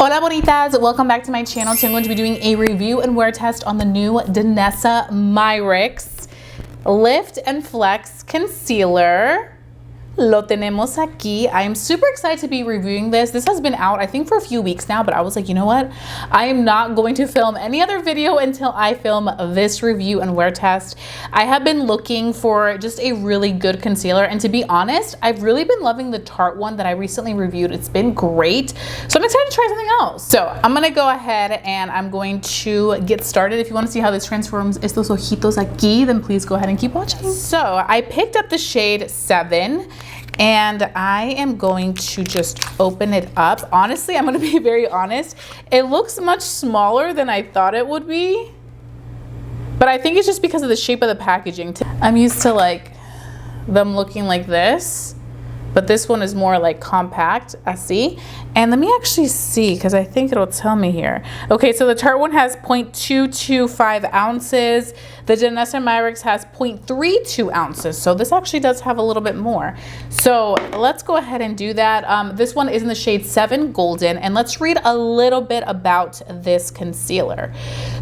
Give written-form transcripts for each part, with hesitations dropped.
Hola bonitas, welcome back to my channel. Today I'm going to be doing a review and wear test on the new Danessa Myricks Lift and Flex Concealer. Lo tenemos aquí. I am super excited to be reviewing this. This has been out, I think, for a few weeks now, but I was like, you know what? I am not going to film any other video until I film this review and wear test. I have been looking for just a really good concealer, and to be honest, I've really been loving the Tarte one that I recently reviewed. It's been great, so I'm excited to try something else. So I'm gonna go ahead and I'm going to get started. If you want to see how this transforms estos ojitos aquí, then please go ahead and keep watching. So I picked up the shade 7. And I am going to just open it up. Honestly, I'm gonna be very honest. It looks much smaller than I thought it would be. But I think it's just because of the shape of the packaging. I'm used to like them looking like this, but this one is more like compact, así. And let me actually see, because I think it'll tell me here. Okay, so the Tarte one has 0.225 ounces. The Danessa Myricks has 0.32 ounces. So this actually does have a little bit more. So let's go ahead and do that. This one is in the shade 7 Golden. And let's read a little bit about this concealer.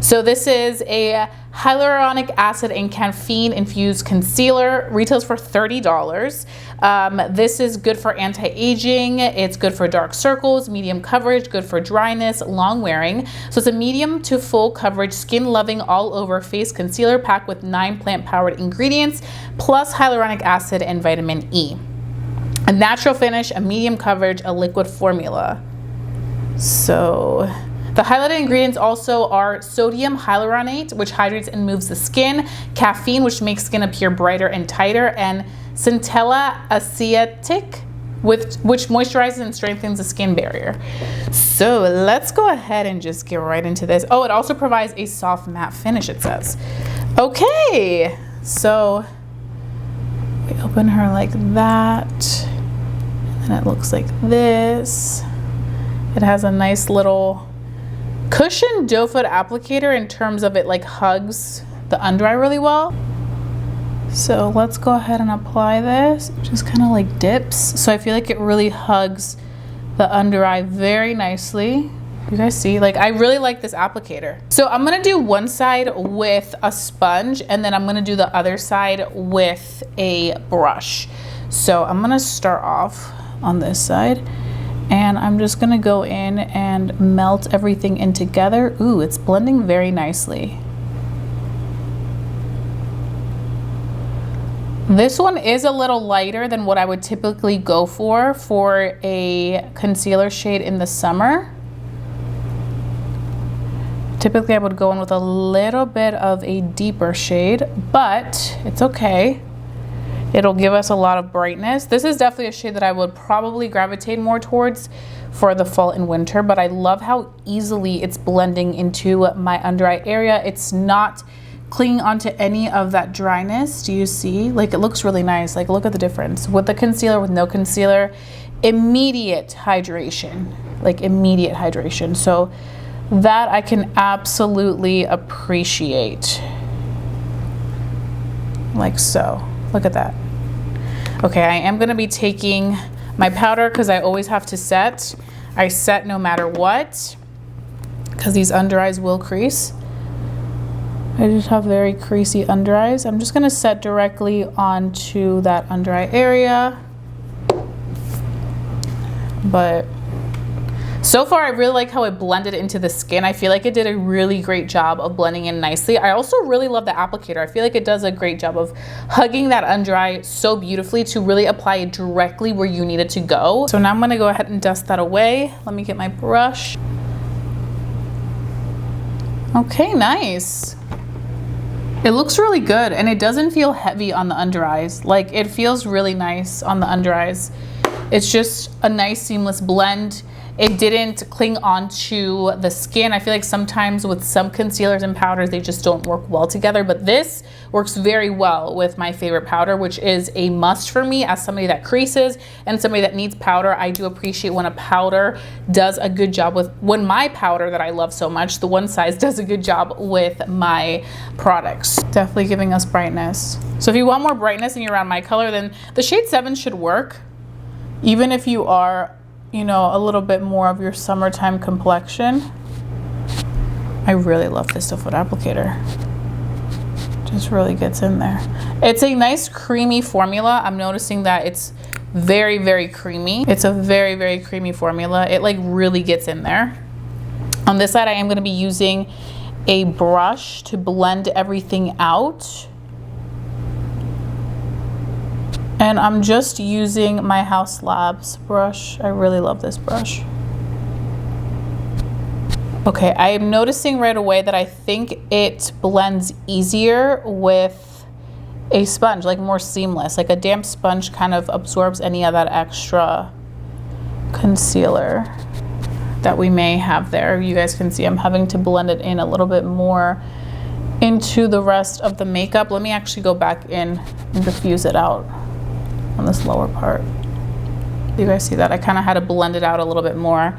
So this is a hyaluronic acid and caffeine infused concealer. Retails for $30. This is good for anti-aging. It's good for dark circles, medium coverage, good for dryness, long wearing. So it's a medium to full coverage, skin loving all over face concealer packed with 9 plant powered ingredients plus hyaluronic acid and vitamin E. A natural finish, a medium coverage, a liquid formula. So the highlighted ingredients also are sodium hyaluronate, which hydrates and moves the skin, caffeine, which makes skin appear brighter and tighter, and centella acetic, which moisturizes and strengthens the skin barrier. So let's go ahead and just get right into this. Oh, it also provides a soft matte finish, it says. Okay, so we open her like that, and it looks like this. It has a nice little cushion doe foot applicator in terms of it like hugs the under eye really well. So let's go ahead and apply this. Just kind of like dips. So I feel like it really hugs the under eye very nicely. You guys see, like I really like this applicator. So I'm gonna do one side with a sponge and then I'm gonna do the other side with a brush. So I'm gonna start off on this side and I'm just gonna go in and melt everything in together. Ooh, it's blending very nicely. This one is a little lighter than what I would typically go for a concealer shade in the summer. Typically I would go in with a little bit of a deeper shade, but it's okay. It'll give us a lot of brightness. This is definitely a shade that I would probably gravitate more towards for the fall and winter, but I love how easily it's blending into my under eye area. It's not clinging onto any of that dryness. Do you see? Like it looks really nice. Like look at the difference. With the concealer, with no concealer, immediate hydration, like immediate hydration. So that I can absolutely appreciate. Like so. Look at that. Okay, I am gonna be taking my powder because I always have to set. I set no matter what because these under eyes will crease. I just have very creasy under eyes. I'm just gonna set directly onto that under eye area. But so far, I really like how it blended into the skin. I feel like it did a really great job of blending in nicely. I also really love the applicator. I feel like it does a great job of hugging that under eye so beautifully to really apply it directly where you need it to go. So now I'm gonna go ahead and dust that away. Let me get my brush. Okay, nice. It looks really good and it doesn't feel heavy on the under eyes. Like it feels really nice on the under eyes. It's just a nice seamless blend. It didn't cling onto the skin. I feel like sometimes with some concealers and powders, they just don't work well together, but this works very well with my favorite powder, which is a must for me as somebody that creases and somebody that needs powder. I do appreciate when a powder does a good job with, when my powder that I love so much, the one size does a good job with my products. Definitely giving us brightness. So if you want more brightness and you're around my color, then the shade 7 should work. Even if you are you know, a little bit more of your summertime complexion. I really love this foot applicator. Just really gets in there. It's a nice creamy formula. I'm noticing that it's very, very creamy. It's a very, very creamy formula. It like really gets in there. On this side, I am gonna be using a brush to blend everything out. And I'm just using my House Labs brush. I really love this brush. Okay, I am noticing right away that I think it blends easier with a sponge, like more seamless. Like a damp sponge kind of absorbs any of that extra concealer that we may have there. You guys can see I'm having to blend it in a little bit more into the rest of the makeup. Let me actually go back in and diffuse it out on this lower part. You guys see that? I kind of had to blend it out a little bit more.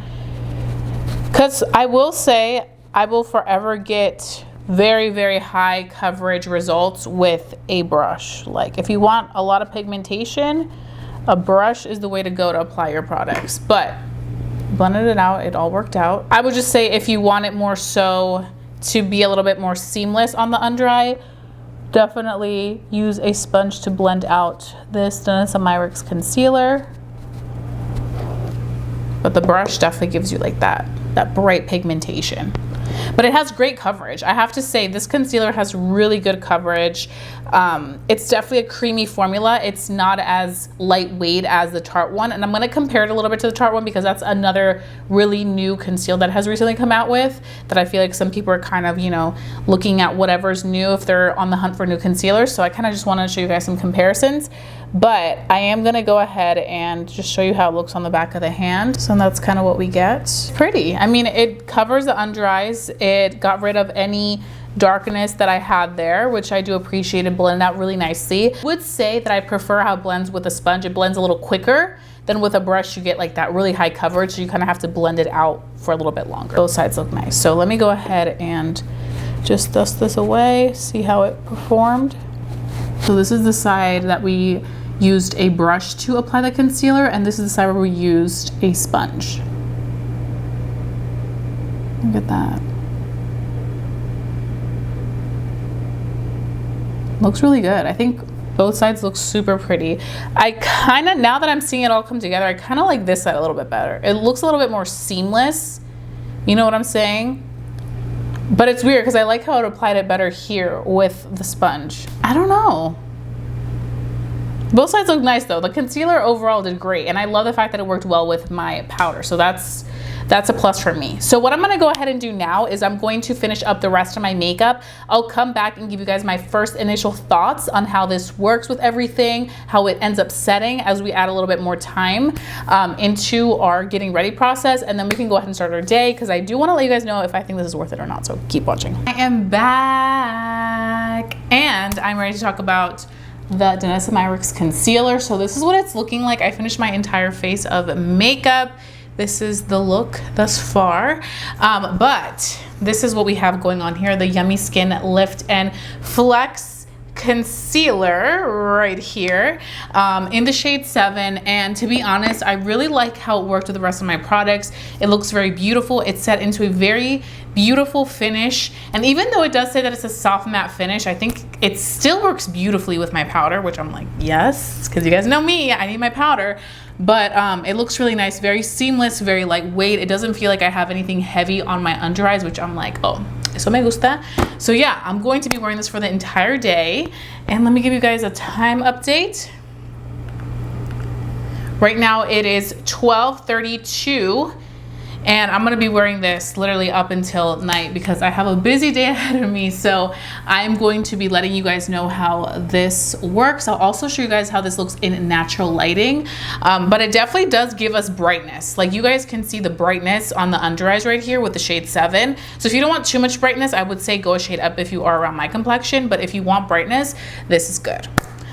Because I will say, I will forever get very, very high coverage results with a brush. Like if you want a lot of pigmentation, a brush is the way to go to apply your products. But blended it out, it all worked out. I would just say if you want it more so to be a little bit more seamless on the under eye, definitely use a sponge to blend out this Danessa Myricks concealer. But the brush definitely gives you like that bright pigmentation. But it has great coverage. I have to say this concealer has really good coverage. It's definitely a creamy formula. It's not as lightweight as the Tarte one. And I'm gonna compare it a little bit to the Tarte one because that's another really new concealer that has recently come out with that I feel like some people are kind of, you know, looking at whatever's new if they're on the hunt for new concealers. So I kind of just wanted to show you guys some comparisons. But I am gonna go ahead and just show you how it looks on the back of the hand. So that's kind of what we get. Pretty. I mean, it covers the under eyes. It got rid of any darkness that I had there, which I do appreciate. It blended out really nicely. I would say that I prefer how it blends with a sponge. It blends a little quicker than with a brush. You get like that really high coverage, so you kind of have to blend it out for a little bit longer. Both sides look nice. So let me go ahead and just dust this away, see how it performed. So this is the side that we used a brush to apply the concealer, and this is the side where we used a sponge. Look at that. Looks really good. I think both sides look super pretty. I kind of, now that I'm seeing it all come together, I kind of like this side a little bit better. It looks a little bit more seamless. You know what I'm saying? But it's weird because I like how it applied it better here with the sponge. I don't know. Both sides look nice though. The concealer overall did great, and I love the fact that it worked well with my powder. So that's a plus for me. So what I'm gonna go ahead and do now is I'm going to finish up the rest of my makeup. I'll come back and give you guys my first initial thoughts on how this works with everything, how it ends up setting as we add a little bit more time into our getting ready process, and then we can go ahead and start our day, because I do wanna let you guys know if I think this is worth it or not, so keep watching. I am back, and I'm ready to talk about the Danessa Myricks concealer. So this is what it's looking like. I finished my entire face of makeup. This is the look thus far, but this is what we have going on here. The Yummy Skin Lift and Flex concealer right here in the shade 7. And to be honest, I really like how it worked with the rest of my products. It looks very beautiful. It's set into a very beautiful finish, and even though it does say that it's a soft matte finish, I think it still works beautifully with my powder, which I'm like, yes, because you guys know me, I need my powder. But it looks really nice, very seamless, very lightweight. It doesn't feel like I have anything heavy on my under eyes, which I'm like, oh, eso me gusta. So yeah, I'm going to be wearing this for the entire day. And let me give you guys a time update. Right now it is 12:32. And I'm gonna be wearing this literally up until night because I have a busy day ahead of me. So I'm going to be letting you guys know how this works. I'll also show you guys how this looks in natural lighting. But it definitely does give us brightness. Like you guys can see the brightness on the under eyes right here with the shade 7. So if you don't want too much brightness, I would say go a shade up if you are around my complexion. But if you want brightness, this is good.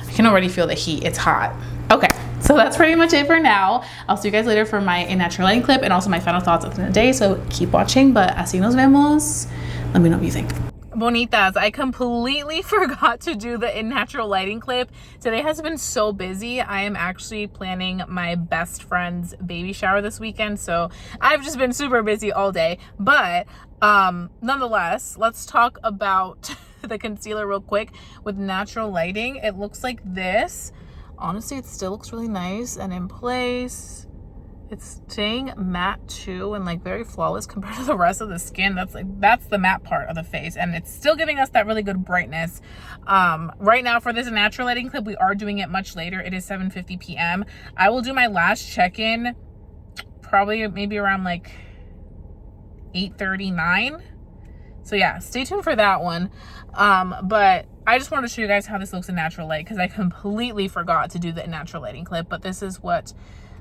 I can already feel the heat, it's hot. Okay, so that's pretty much it for now. I'll see you guys later for my natural lighting clip and also my final thoughts at the end of the day. So keep watching, but así nos vemos. Let me know what you think. Bonitas, I completely forgot to do the in natural lighting clip. Today has been so busy. I am actually planning my best friend's baby shower this weekend, so I've just been super busy all day. But nonetheless, let's talk about the concealer real quick with natural lighting. It looks like this. Honestly, it still looks really nice and in place. It's staying matte too, and like very flawless compared to the rest of the skin. That's the matte part of the face, and it's still giving us that really good brightness. Right now for this natural lighting clip, we are doing it much later. It is 7:50 p.m. I will do my last check-in probably maybe around like 8:39. So yeah, stay tuned for that one. But I just wanted to show you guys how this looks in natural light, because I completely forgot to do the natural lighting clip. But this is what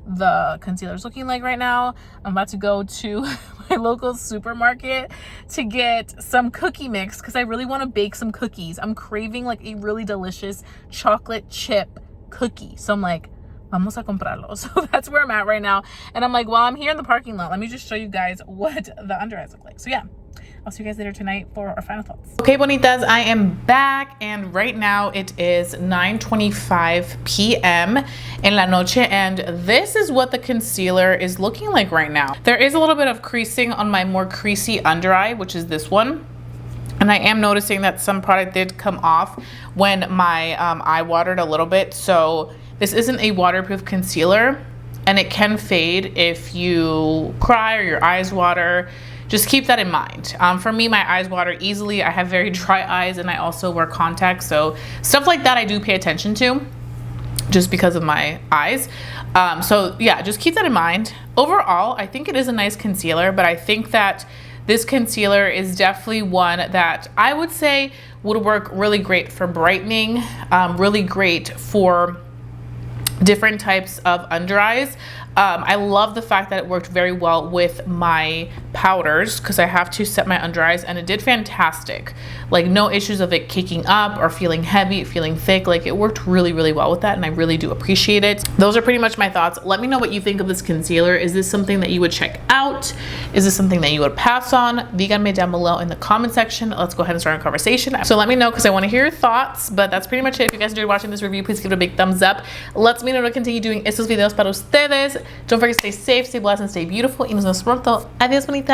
the concealer is looking like right now. I'm about to go to my local supermarket to get some cookie mix, because I really want to bake some cookies. I'm craving like a really delicious chocolate chip cookie. So I'm like, vamos a comprarlo. So that's where I'm at right now. And I'm like, while I'm here in the parking lot, let me just show you guys what the under eyes look like. So yeah, I'll see you guys later tonight for our final thoughts. Okay, bonitas, I am back, and right now it is 9:25 p.m. in la noche, and this is what the concealer is looking like right now. There is a little bit of creasing on my more creasy under eye, which is this one. And I am noticing that some product did come off when my eye watered a little bit. So this isn't a waterproof concealer, and it can fade if you cry or your eyes water. Just keep that in mind. For me, my eyes water easily. I have very dry eyes, and I also wear contacts. So stuff like that I do pay attention to just because of my eyes. So yeah, just keep that in mind. Overall, I think it is a nice concealer, but I think that this concealer is definitely one that I would say would work really great for brightening, really great for different types of under eyes. I love the fact that it worked very well with my powders, because I have to set my under eyes, and it did fantastic. Like no issues of it caking up or feeling heavy, feeling thick. Like it worked really, really well with that, and I really do appreciate it. Those are pretty much my thoughts. Let me know what you think of this concealer. Is this something that you would check out? Is this something that you would pass on? Díganme down below in the comment section. Let's go ahead and start a conversation. So let me know, because I want to hear your thoughts. But that's pretty much it. If you guys enjoyed watching this review, please give it a big thumbs up. Let me know to continue doing estos videos para ustedes. Don't forget to stay safe, stay blessed, and stay beautiful. Y nos vemos pronto. Adiós, bonitas.